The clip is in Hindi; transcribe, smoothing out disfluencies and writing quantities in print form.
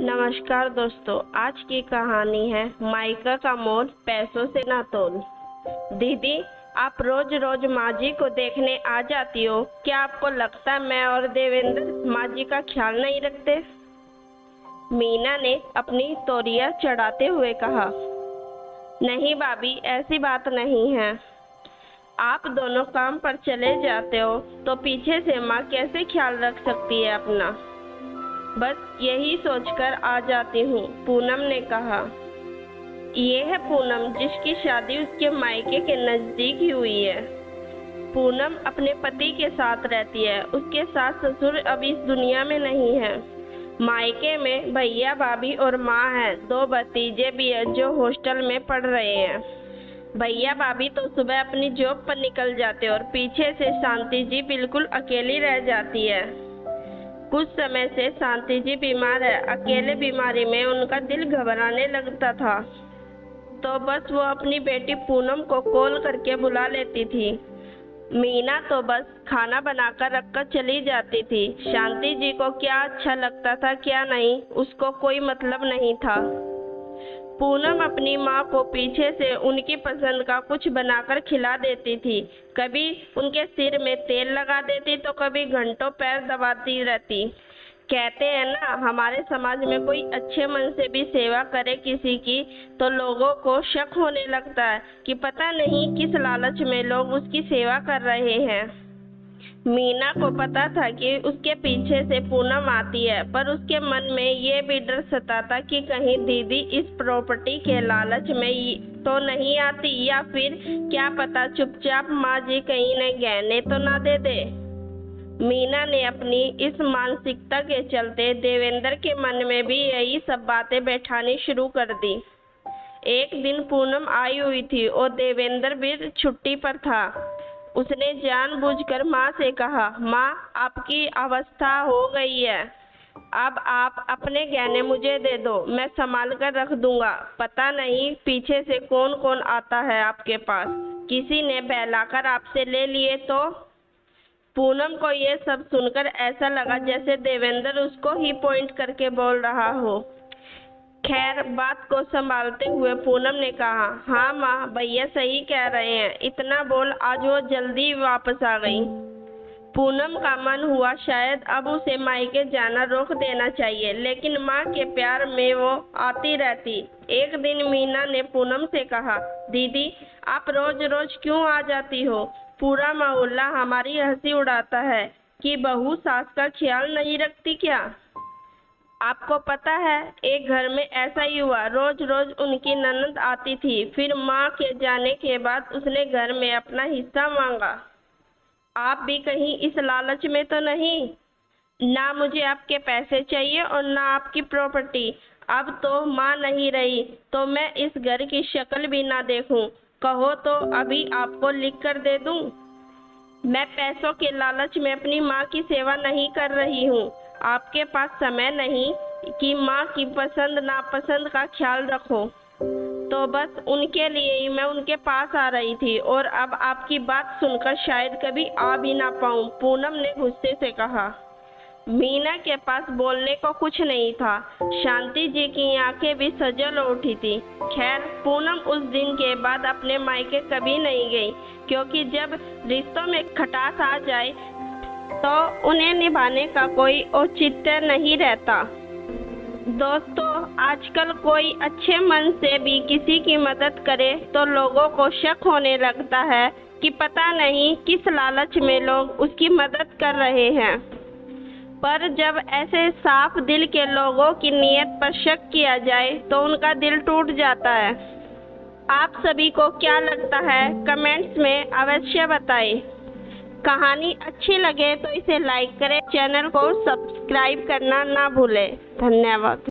नमस्कार दोस्तों, आज की कहानी है माइका का मोल पैसों से ना तोल। दीदी, आप रोज रोज माँ जी को देखने आ जाती हो, क्या आपको लगता मैं और देवेंद्र माँ जी का ख्याल नहीं रखते? मीना ने अपनी तौलिया चढ़ाते हुए कहा। नहीं भाभी, ऐसी बात नहीं है। आप दोनों काम पर चले जाते हो तो पीछे से माँ कैसे ख्याल रख सकती है अपना? बस यही सोचकर आ जाती हूँ, पूनम ने कहा। ये है पूनम जिसकी शादी उसके मायके के नजदीक ही हुई है। पूनम अपने पति के साथ रहती है, उसके सास ससुर अब इस दुनिया में नहीं है। मायके में भैया भाभी और माँ है, 2 भतीजे भी है जो हॉस्टल में पढ़ रहे हैं। भैया भाभी तो सुबह अपनी जॉब पर निकल जाते और पीछे से शांति जी बिल्कुल अकेली रह जाती है। कुछ समय से शांति जी बीमार है। अकेले बीमारी में उनका दिल घबराने लगता था, तो बस वो अपनी बेटी पूनम को कॉल करके बुला लेती थी। मीना तो बस खाना बनाकर रखकर चली जाती थी। शांति जी को क्या अच्छा लगता था क्या नहीं, उसको कोई मतलब नहीं था। पूनम अपनी माँ को पीछे से उनकी पसंद का कुछ बनाकर खिला देती थी। कभी उनके सिर में तेल लगा देती तो कभी घंटों पैर दबाती रहती। कहते हैं ना, हमारे समाज में कोई अच्छे मन से भी सेवा करे किसी की तो लोगों को शक होने लगता है कि पता नहीं किस लालच में लोग उसकी सेवा कर रहे हैं। मीना को पता था कि उसके पीछे से पूनम आती है, पर उसके मन में ये भी डर सताता कि कहीं दीदी इस प्रॉपर्टी के लालच में तो नहीं आती, या फिर क्या पता चुपचाप माँ जी कहीं न गहने तो ना दे दे। मीना ने अपनी इस मानसिकता के चलते देवेंद्र के मन में भी यही सब बातें बैठानी शुरू कर दी। एक दिन पूनम आई हुई थी और देवेंद्र भी छुट्टी पर था। उसने जानबूझकर माँ से कहा, माँ, आपकी अवस्था हो गई है, अब आप अपने गहने मुझे दे दो, मैं संभाल कर रख दूंगा। पता नहीं पीछे से कौन कौन आता है आपके पास, किसी ने बहलाकर आपसे ले लिए तो। पूनम को ये सब सुनकर ऐसा लगा जैसे देवेंद्र उसको ही पॉइंट करके बोल रहा हो। खैर, बात को संभालते हुए पूनम ने कहा, हाँ माँ, भैया सही कह रहे हैं। इतना बोल आज वो जल्दी वापस आ गई। पूनम का मन हुआ शायद अब उसे मायके जाना रोक देना चाहिए, लेकिन माँ के प्यार में वो आती रहती। एक दिन मीना ने पूनम से कहा, दीदी, आप रोज रोज क्यों आ जाती हो? पूरा मोहल्ला हमारी हंसी उड़ाता है कि बहू सास का ख्याल नहीं रखती क्या? आपको पता है, एक घर में ऐसा ही हुआ। रोज रोज उनकी ननद आती थी, फिर माँ के जाने के बाद उसने घर में अपना हिस्सा मांगा। आप भी कहीं इस लालच में तो नहीं? ना मुझे आपके पैसे चाहिए और ना आपकी प्रॉपर्टी। अब तो माँ नहीं रही तो मैं इस घर की शक्ल भी ना देखूं। कहो तो अभी आपको लिख कर दे दूं। मैं पैसों के लालच में अपनी माँ की सेवा नहीं कर रही हूँ। आपके पास समय नहीं कि माँ की पसंद नापसंद का ख्याल रखो, तो बस उनके लिए ही मैं उनके पास आ रही थी, और अब आपकी बात सुनकर शायद कभी आ भी ना पाऊँ, पूनम ने गुस्से से कहा। मीना के पास बोलने को कुछ नहीं था। शांति जी की आंखें भी सजल उठी थी। खैर, पूनम उस दिन के बाद अपने मायके कभी नहीं गई, क्योंकि जब रिश्तों में खटास आ जाए तो उन्हें निभाने का कोई औचित्य नहीं रहता। दोस्तों, आजकल कोई अच्छे मन से भी किसी की मदद करे तो लोगों को शक होने लगता है कि पता नहीं किस लालच में लोग उसकी मदद कर रहे हैं। पर जब ऐसे साफ दिल के लोगों की नीयत पर शक किया जाए तो उनका दिल टूट जाता है। आप सभी को क्या लगता है, कमेंट्स में अवश्य बताएं। कहानी अच्छी लगे तो इसे लाइक करें, चैनल को सब्सक्राइब करना ना भूलें। धन्यवाद।